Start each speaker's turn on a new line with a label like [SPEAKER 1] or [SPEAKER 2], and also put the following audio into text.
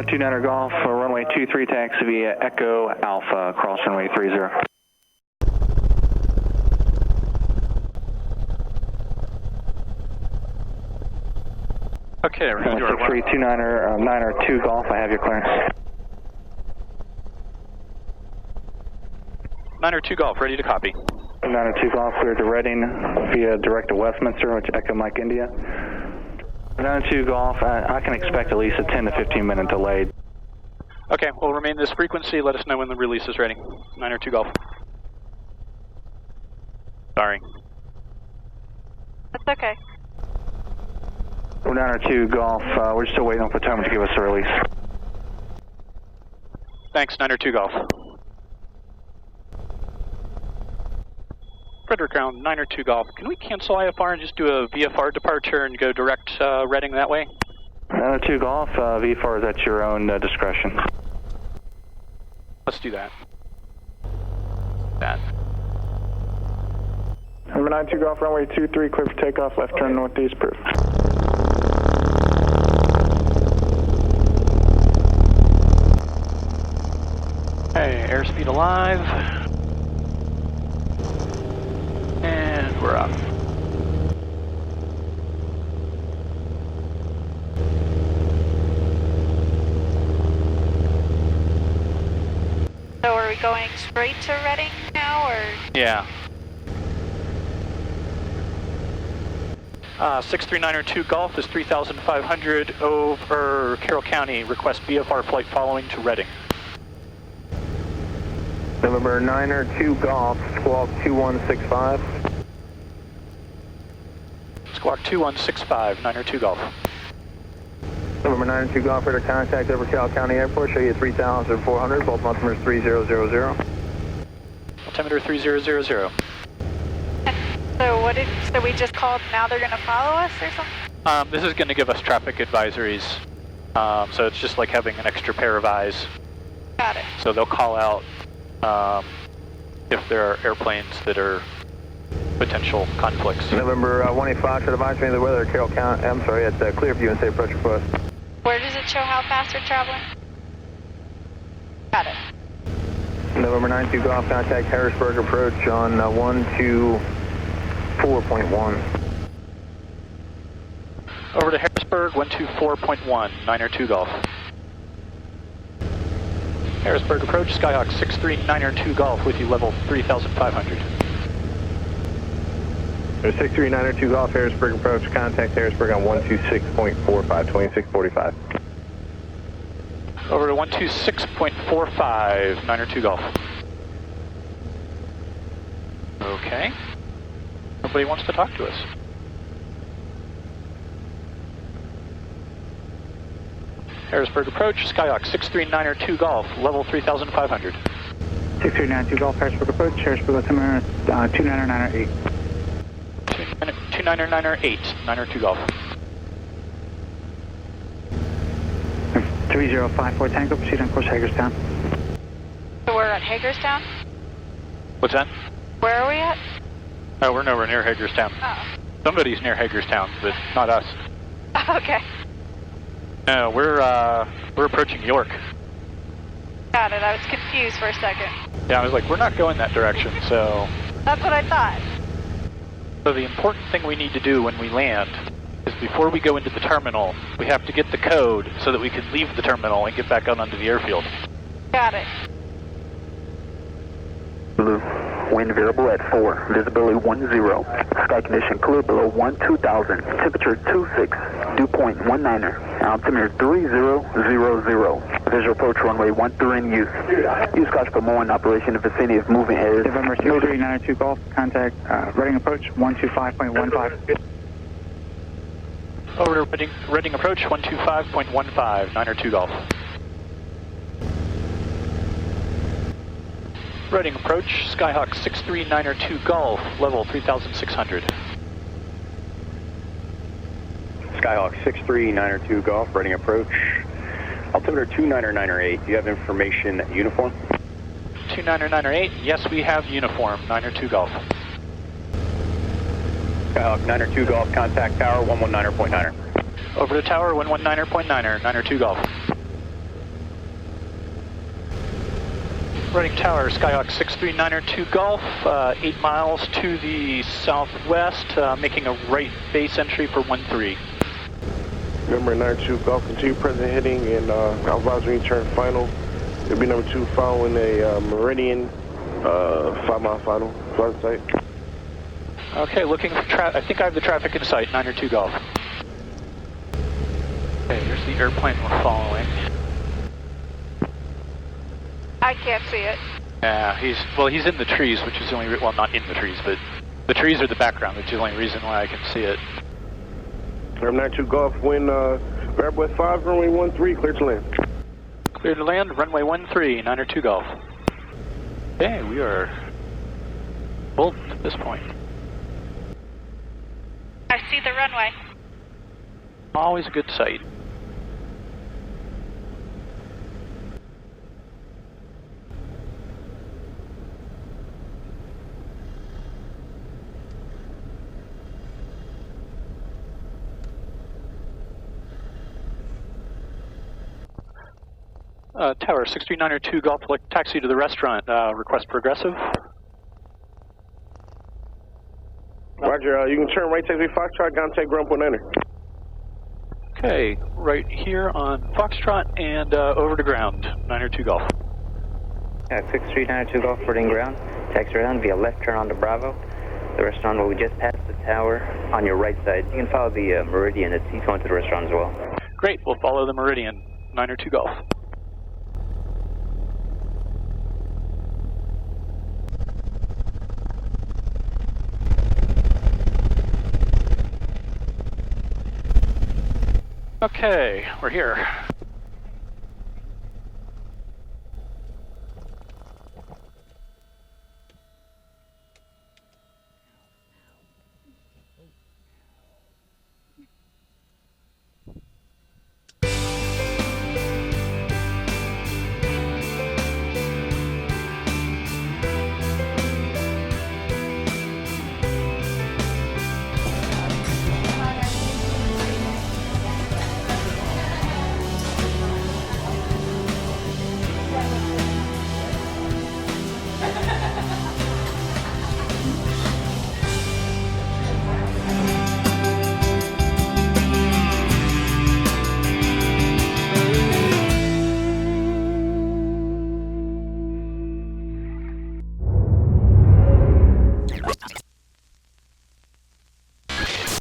[SPEAKER 1] 29er Golf, runway 23 taxi via Echo Alpha, cross runway 30.
[SPEAKER 2] Okay, we're going to do our
[SPEAKER 1] 329er, 9er 2 Golf, I have your clearance.
[SPEAKER 2] 9er 2 Golf, ready to copy.
[SPEAKER 1] 9er 2 Golf, cleared to Reading via direct to Westminster, which Echo Mike India. 9er 2 Golf, I can expect at least a 10 to 15 minute delay.
[SPEAKER 2] Okay, we'll remain this frequency. Let us know when the release is ready. 9er 2 Golf. Sorry.
[SPEAKER 3] That's okay.
[SPEAKER 1] 9er 2 Golf, we're still waiting on Potomac to give us a release.
[SPEAKER 2] Thanks, 9er 2 Golf. Frederick Ground, 9er 2 Golf. Can we cancel IFR and just do a VFR departure and go direct Reading that way?
[SPEAKER 1] 9er 2 Golf, VFR is at your own discretion.
[SPEAKER 2] Let's do that.
[SPEAKER 4] Number 92 Golf, runway 23, clear for takeoff, left turn northeast, proof.
[SPEAKER 2] Hey, airspeed alive. And we're up.
[SPEAKER 3] So are we going straight to Reading now, or?
[SPEAKER 2] Yeah. 639er 2 Golf is 3,500 over Carroll County. Request VFR flight following to Reading.
[SPEAKER 4] November 9er 2 Golf, squawk 2165.
[SPEAKER 2] Squawk 2165, 9er 2 Golf.
[SPEAKER 4] November 9er 2 Golf, radar contact over Carroll County Airport, show you 3,400, both altimeters 3000.
[SPEAKER 2] Altimeter 3000.
[SPEAKER 3] So we just called, now they're going to follow us or something?
[SPEAKER 2] This is going to give us traffic advisories. So it's just like having an extra pair of eyes.
[SPEAKER 3] Got it.
[SPEAKER 2] So they'll call out if there are airplanes that are potential conflicts.
[SPEAKER 4] November 185, should advise me of the weather at Carroll County, I'm sorry, at Clearview and say approach request.
[SPEAKER 3] Where does it show how fast we're traveling? Got it.
[SPEAKER 4] November 92 Golf, contact Harrisburg approach on 124.1.
[SPEAKER 2] Over to Harrisburg, 124.1, 9er 2 Golf. Harrisburg approach, Skyhawk 639er 2 Golf with you, level 3,500.
[SPEAKER 4] 639er 2 Golf, Harrisburg approach, contact Harrisburg on 126.45, 2645.
[SPEAKER 2] Over to 126.45, 9er 2 Golf. Okay. Nobody wants to talk to us. Harrisburg approach, Skyhawk 639er 2 Golf, level 3,500.
[SPEAKER 1] 639er 2 Golf, Harrisburg approach, Harrisburg altimeter 299er 8.
[SPEAKER 2] 299er 8, 9er 2 Golf.
[SPEAKER 1] 3054 Tango, proceed on course Hagerstown.
[SPEAKER 3] So we're at Hagerstown?
[SPEAKER 2] What's that?
[SPEAKER 3] Where are we at?
[SPEAKER 2] Oh, we're nowhere near Hagerstown.
[SPEAKER 3] Oh.
[SPEAKER 2] Somebody's near Hagerstown, but not us.
[SPEAKER 3] Okay.
[SPEAKER 2] No, we're approaching York.
[SPEAKER 3] Got it, I was confused for a second.
[SPEAKER 2] Yeah, I was like, we're not going that direction, so...
[SPEAKER 3] That's what I thought.
[SPEAKER 2] So the important thing we need to do when we land is before we go into the terminal, we have to get the code so that we can leave the terminal and get back out onto the airfield.
[SPEAKER 3] Got it.
[SPEAKER 5] Blue, wind variable at 4, visibility 10, sky condition clear below 2000, temperature 26, dew point 19er, altimeter 3000, visual approach runway 13 in use. Use caution for more in operation in the vicinity of moving areas.
[SPEAKER 1] November 639er 2 Golf, contact Reading approach 125.15.
[SPEAKER 2] Over to Reading approach 125.15, 9er 2 Golf. Reading approach, Skyhawk 639er 2 Golf, level 3,600.
[SPEAKER 6] Skyhawk 639er 2 Golf, Reading approach, altimeter 299er 8. Do you have information uniform?
[SPEAKER 2] 299er 8, yes we have uniform, 9er 2 Golf.
[SPEAKER 6] Skyhawk 9er 2 Golf, contact tower 119er.9er.
[SPEAKER 2] Over to tower 119er.9er, 9er 2 Golf. Running tower, Skyhawk 63902 Golf, 8 miles to the southwest, making a right base entry for 13.
[SPEAKER 7] Number 92 Golf, continue present heading, and I'll advise when you turn final. It'll be number 2 following a Meridian 5-mile final, flight site.
[SPEAKER 2] Okay, looking for I think I have the traffic in sight, 902 Golf. Okay, here's the airplane we're following.
[SPEAKER 3] I can't see it.
[SPEAKER 2] Yeah, he's in the trees, which is the only, well, not in the trees, but the trees are the background, which is the only reason why I can see it.
[SPEAKER 7] Number 92 Golf, wind variable at 5, runway 13, clear to land.
[SPEAKER 2] Clear to land, runway 13, 902 Golf. Okay, we are full at this point.
[SPEAKER 3] I see the runway.
[SPEAKER 2] Always a good sight. Tower 63902 Golf, taxi to the restaurant, request progressive.
[SPEAKER 7] Roger, you can turn right, taxi Foxtrot, contact ground point 9.
[SPEAKER 2] Okay, right here on Foxtrot and over to ground, 902 Golf.
[SPEAKER 8] 63902 Golf, reporting ground. Taxi around via left turn onto Bravo. The restaurant will be just past the tower on your right side. You can follow the Meridian, he's going to the restaurant as well.
[SPEAKER 2] Great, we'll follow the Meridian, 902 Golf. Okay, we're here.